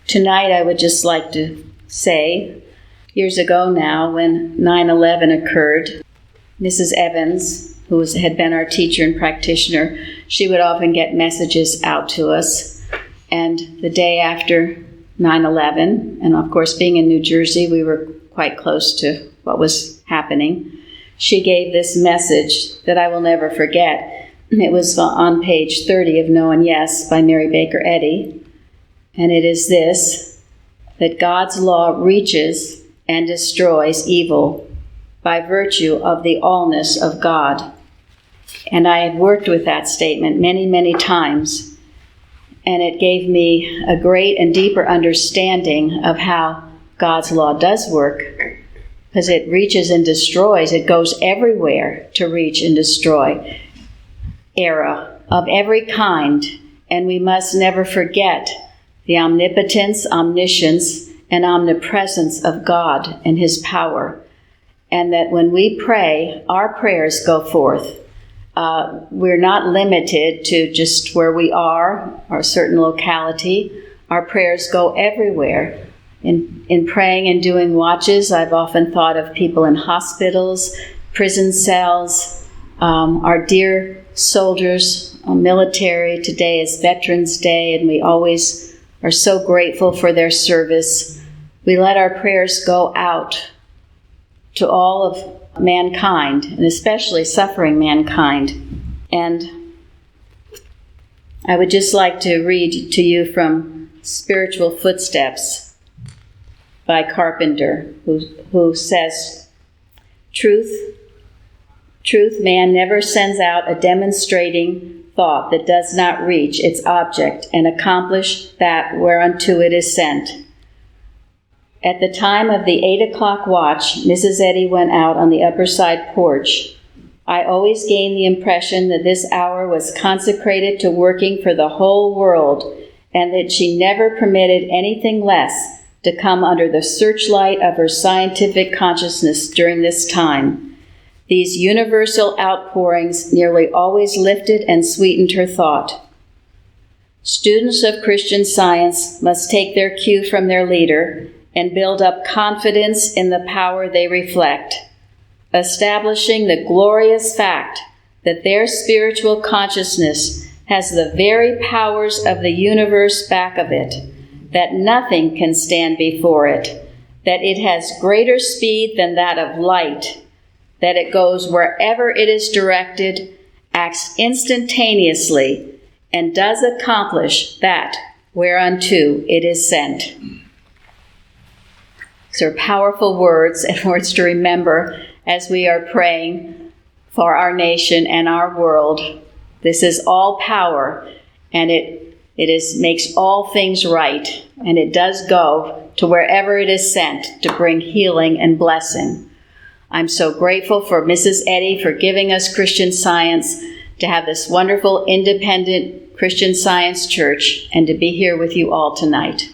Tonight I would just like to say, years ago now, when 9/11 occurred, Mrs. Evans, who had been our teacher and practitioner, she would often get messages out to us. And the day after 9/11, and of course being in New Jersey, we were quite close to what was happening, she gave this message that I will never forget. It was on page 30 of No and Yes by Mary Baker Eddy. And it is this, that God's law reaches and destroys evil by virtue of the allness of God. And I had worked with that statement many, many times, and it gave me a great and deeper understanding of how God's law does work, because it reaches and destroys. It goes everywhere to reach and destroy error of every kind, and we must never forget the omnipotence, omniscience, and omnipresence of God and His power. And that when we pray, our prayers go forth. We're not limited to just where we are or a certain locality. Our prayers go everywhere. In praying and doing watches, I've often thought of people in hospitals, prison cells, our dear soldiers, military. Today is Veterans Day, and we always are so grateful for their service. We let our prayers go out to all of mankind, and especially suffering mankind. And I would just like to read to you from Spiritual Footsteps by Carpenter, who says, Truth, man never sends out a demonstrating thought that does not reach its object and accomplish that whereunto it is sent. At the time of the 8 o'clock watch, Mrs. Eddy went out on the upper side porch. I always gained the impression that this hour was consecrated to working for the whole world, and that she never permitted anything less to come under the searchlight of her scientific consciousness during this time. These universal outpourings nearly always lifted and sweetened her thought. Students of Christian Science must take their cue from their leader and build up confidence in the power they reflect, establishing the glorious fact that their spiritual consciousness has the very powers of the universe back of it, that nothing can stand before it, that it has greater speed than that of light, that it goes wherever it is directed, acts instantaneously, and does accomplish that whereunto it is sent. These are powerful words and words to remember as we are praying for our nation and our world. This is all power, and it makes all things right, and it does go to wherever it is sent to bring healing and blessing. I'm so grateful for Mrs. Eddy for giving us Christian Science, to have this wonderful independent Christian Science church, and to be here with you all tonight.